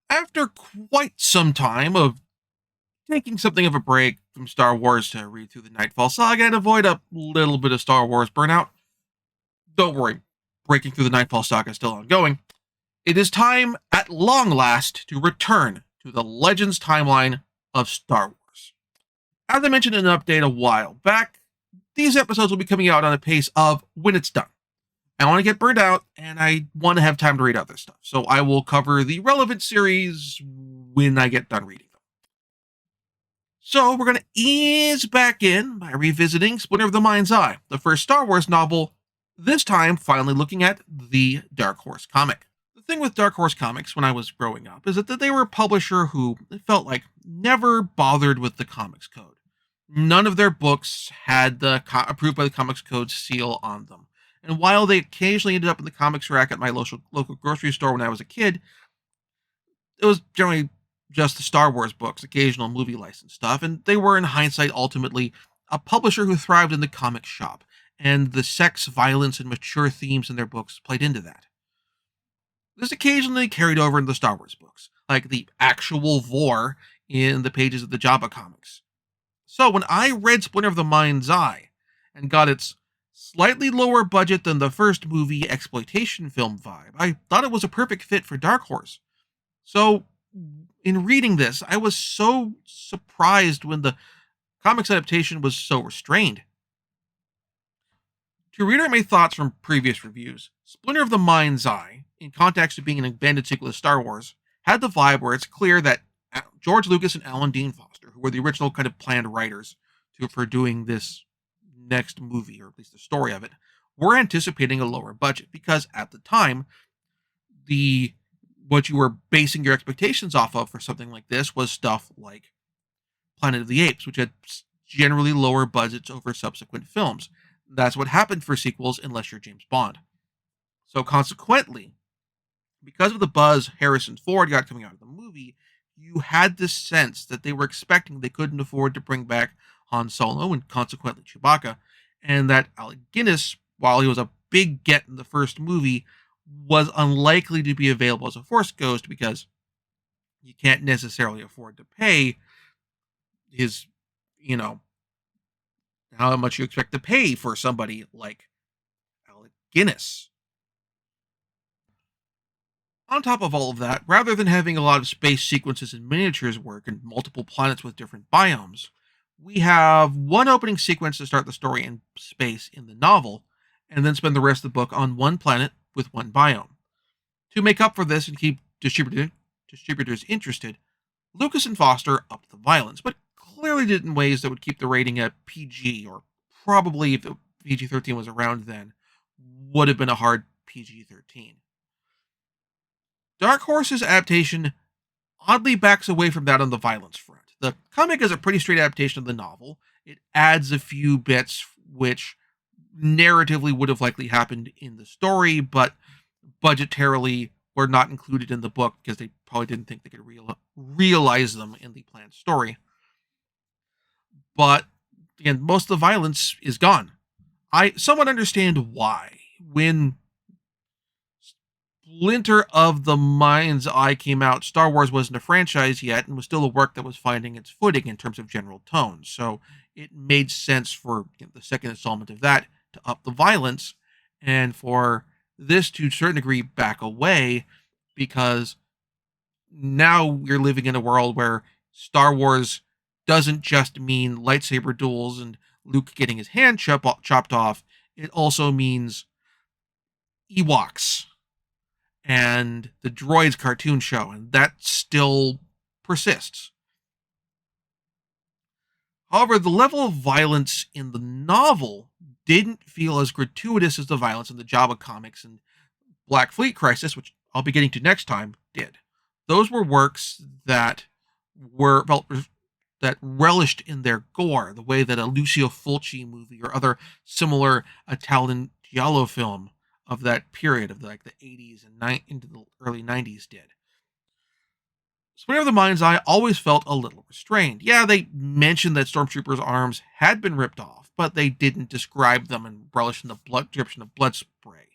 After quite some time of taking something of a break from Star Wars to read through the Nightfall saga and avoid a little bit of Star Wars burnout, don't worry, breaking through the Nightfall saga is still ongoing. It is time, at long last, to return to the Legends timeline of Star Wars. As I mentioned in an update a while back, these episodes will be coming out on a pace of when it's done. I want to get burned out, and I want to have time to read other stuff, so I will cover the relevant series when I get done reading them. So we're going to ease back in by revisiting Splinter of the Mind's Eye, the first Star Wars novel, this time finally looking at the Dark Horse comic. The thing with Dark Horse comics when I was growing up is that they were a publisher who felt like never bothered with the comics code. None of their books had the approved by the comics code seal on them. And while they occasionally ended up in the comics rack at my local grocery store when I was a kid, it was generally just the Star Wars books, occasional movie license stuff, and they were, in hindsight, ultimately a publisher who thrived in the comic shop, and the sex, violence, and mature themes in their books played into that. This occasionally carried over in the Star Wars books, like the actual vor in the pages of the Jabba comics. So when I read Splinter of the Mind's Eye and got its slightly lower budget than the first movie exploitation film vibe, I thought it was a perfect fit for Dark Horse. So in reading this, I was so surprised when the comics adaptation was so restrained. To reiterate my thoughts from previous reviews, Splinter of the Mind's Eye, in context of being an abandoned sequel to Star Wars, had the vibe where it's clear that George Lucas and Alan Dean Foster, who were the original kind of planned writers for doing this next movie, or at least the story of it, were anticipating a lower budget because at the time, what you were basing your expectations off of for something like this was stuff like Planet of the Apes, which had generally lower budgets over subsequent films. That's what happened for sequels unless you're James Bond. So consequently, because of the buzz Harrison Ford got coming out of the movie, you had this sense that they were expecting they couldn't afford to bring back Han Solo and consequently Chewbacca, and that Alec Guinness, while he was a big get in the first movie, was unlikely to be available as a Force Ghost because you can't necessarily afford to pay his, how much you expect to pay for somebody like Alec Guinness. On top of all of that, rather than having a lot of space sequences and miniatures work and multiple planets with different biomes, we have one opening sequence to start the story in space in the novel, and then spend the rest of the book on one planet with one biome. To make up for this and keep distributors interested, Lucas and Foster upped the violence, but clearly did it in ways that would keep the rating at PG, or probably if PG-13 was around then, would have been a hard PG-13. Dark Horse's adaptation oddly backs away from that on the violence front. The comic is a pretty straight adaptation of the novel. It adds a few bits which narratively would have likely happened in the story, but budgetarily were not included in the book because they probably didn't think they could realize them in the planned story. But again, most of the violence is gone. I somewhat understand why. When Splinter of the Mind's Eye came out, Star Wars wasn't a franchise yet and was still a work that was finding its footing in terms of general tone. So it made sense for the second installment of that to up the violence and for this to a certain degree back away because now we're living in a world where Star Wars doesn't just mean lightsaber duels and Luke getting his hand chopped off. It also means Ewoks and the Droids cartoon show, and that still persists. However, the level of violence in the novel didn't feel as gratuitous as the violence in the Jabba comics and Black Fleet Crisis, which I'll be getting to next time, did. Those were works that were that relished in their gore, the way that a Lucio Fulci movie or other similar Italian giallo film of that period of like the 80s and into the early 90s did. Splinter of the Mind's Eye always felt a little restrained. Yeah, they mentioned that Stormtroopers' arms had been ripped off, but they didn't describe them and relish in the blood description of blood spray.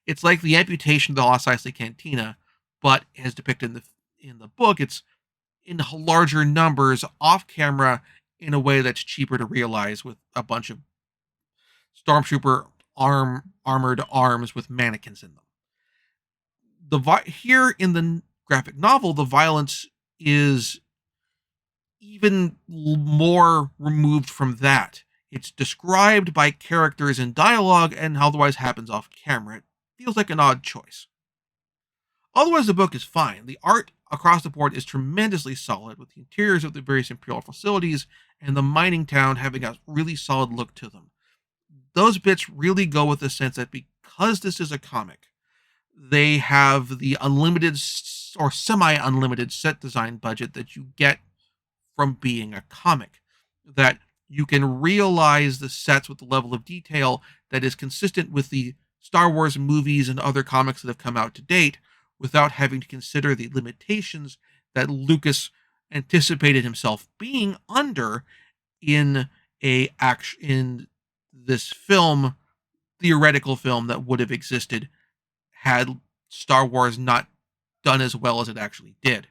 It's like the amputation of the Lost Eisley Cantina, but as depicted in the book, it's in larger numbers off camera in a way that's cheaper to realize with a bunch of Stormtrooper armored arms with mannequins in them. Here in the graphic novel, the violence is even more removed from that. It's described by characters in dialogue and otherwise happens off camera. It feels like an odd choice. Otherwise, the book is fine. The art across the board is tremendously solid, with the interiors of the various Imperial facilities and the mining town having a really solid look to them. Those bits really go with the sense that because this is a comic, they have the unlimited or semi-unlimited set design budget that you get from being a comic. That you can realize the sets with the level of detail that is consistent with the Star Wars movies and other comics that have come out to date without having to consider the limitations that Lucas anticipated himself being under in this film, theoretical film that would have existed had Star Wars not done as well as it actually did.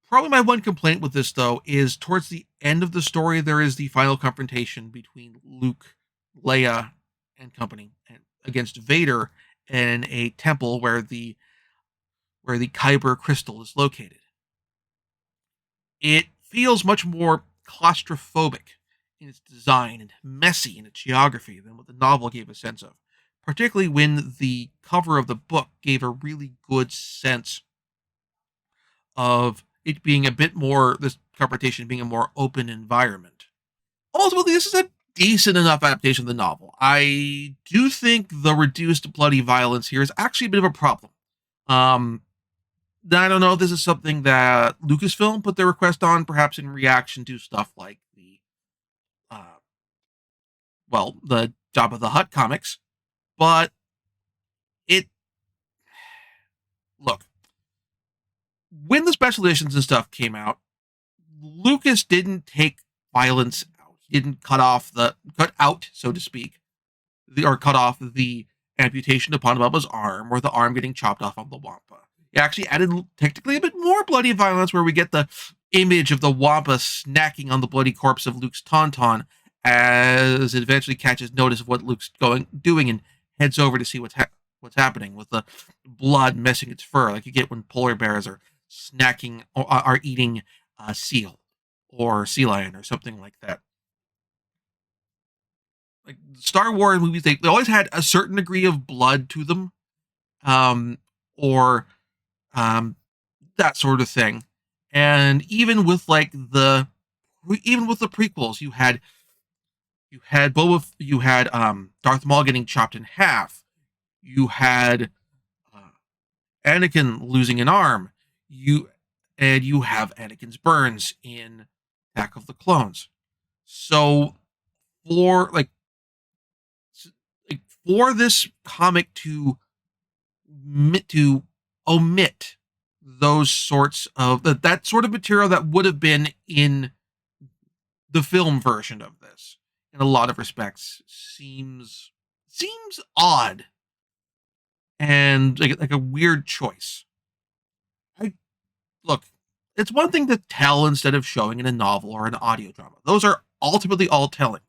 Probably my one complaint with this, though, is towards the end of the story, there is the final confrontation between Luke, Leia, and company against Vader in a temple where the Kyber crystal is located. It feels much more claustrophobic in its design and messy in its geography than what the novel gave a sense of, particularly when the cover of the book gave a really good sense of it being a bit more, this confrontation being a more open environment. Ultimately, this is a decent enough adaptation of the novel. I do think the reduced bloody violence here is actually a bit of a problem. I don't know if this is something that Lucasfilm put their request on, perhaps in reaction to stuff like the Jabba the Hutt comics. But it, look, when the special editions and stuff came out, Lucas didn't take violence out. He didn't cut out, so to speak, or cut off the amputation upon Bubba's arm or the arm getting chopped off on the Wampa. He actually added technically a bit more bloody violence where we get the image of the Wampa snacking on the bloody corpse of Luke's Tauntaun as it eventually catches notice of what Luke's doing and heads over to see what's happening with the blood messing its fur, like you get when polar bears are snacking or are eating seal or sea lion or something like that. Like Star Wars movies, they always had a certain degree of blood to them, or that sort of thing. And even with the prequels, you had Darth Maul getting chopped in half. You had Anakin losing an arm. You have Anakin's burns in Attack of the Clones. So for for this comic to omit those sorts of that sort of material that would have been in the film version of this in a lot of respects seems odd. and like a weird choice. I Look, it's one thing to tell instead of showing in a novel or an audio drama. Those are ultimately all telling.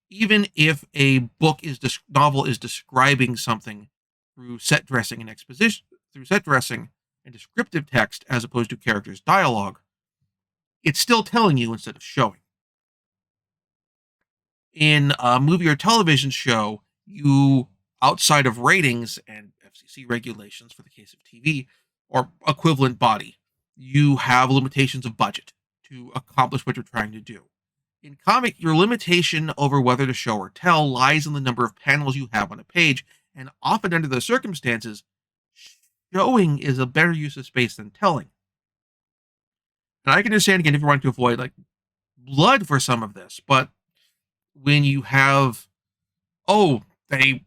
Even if a novel is describing something through set dressing and exposition, through set dressing and descriptive text as opposed to characters' dialogue, it's still telling you instead of showing. In a movie or television show, you, outside of ratings and FCC regulations for the case of TV, or equivalent body, you have limitations of budget to accomplish what you're trying to do. In comic, your limitation over whether to show or tell lies in the number of panels you have on a page, and often under those circumstances, showing is a better use of space than telling. And I can understand, again, if you're wanting to avoid like blood for some of this, but when you have, oh, the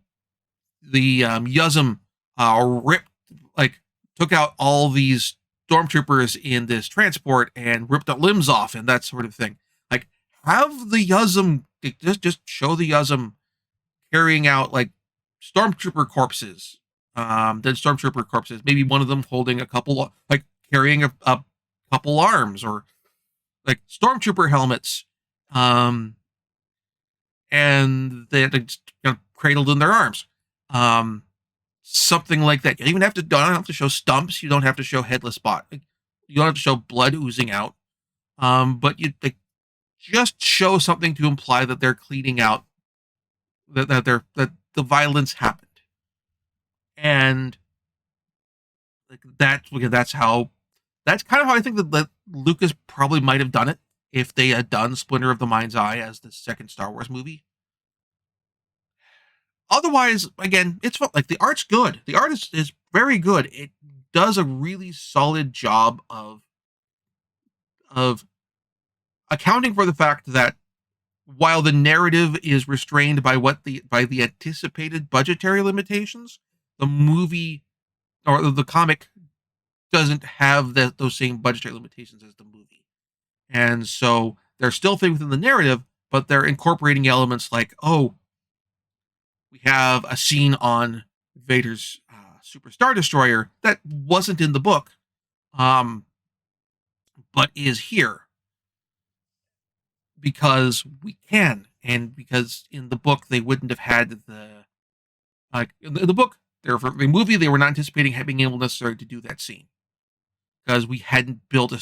Yuzum ripped, like, took out all these stormtroopers in this transport and ripped their limbs off and that sort of thing. Like, have the Yuzum, just show the Yuzum carrying out, like, stormtrooper corpses. Maybe one of them holding a couple, like, carrying a couple arms, or, like, stormtrooper helmets. And they cradled in their arms. Something like that. You don't have to show stumps. You don't have to show headless bot. You don't have to show blood oozing out. But you just show something to imply that they're cleaning out, that the violence happened. And like that's kind of how I think that Lucas probably might have done it if they had done Splinter of the Mind's Eye as the second Star Wars movie. Otherwise, again, it's fun. Like, the art's good. The art is very good. It does a really solid job of accounting for the fact that while the narrative is restrained by the anticipated budgetary limitations, the movie or the comic doesn't have those same budgetary limitations as the movie. And so they're still fitting within the narrative, but they're incorporating elements like, oh, we have a scene on Vader's Super Star Destroyer that wasn't in the book, but is here because we can, and because in the book they wouldn't have had in the book. For the movie, they were not anticipating being able necessarily to do that scene because they hadn't built the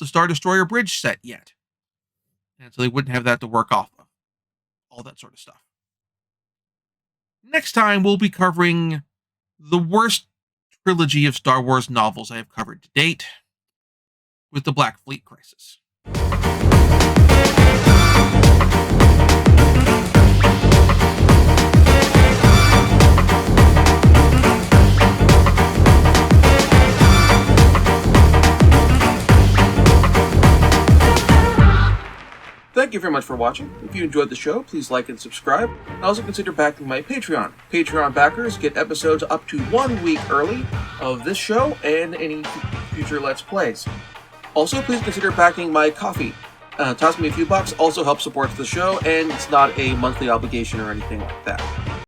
Star Destroyer bridge set yet, and so they wouldn't have that to work off of. All that sort of stuff. Next time, we'll be covering the worst trilogy of Star Wars novels I have covered to date, with the Black Fleet Crisis. Thank you very much for watching. If you enjoyed the show, please like and subscribe. And also consider backing my Patreon. Patreon backers get episodes up to 1 week early of this show and any future Let's Plays. Also, please consider backing my Ko-fi. Toss me a few bucks, also helps support the show, and it's not a monthly obligation or anything like that.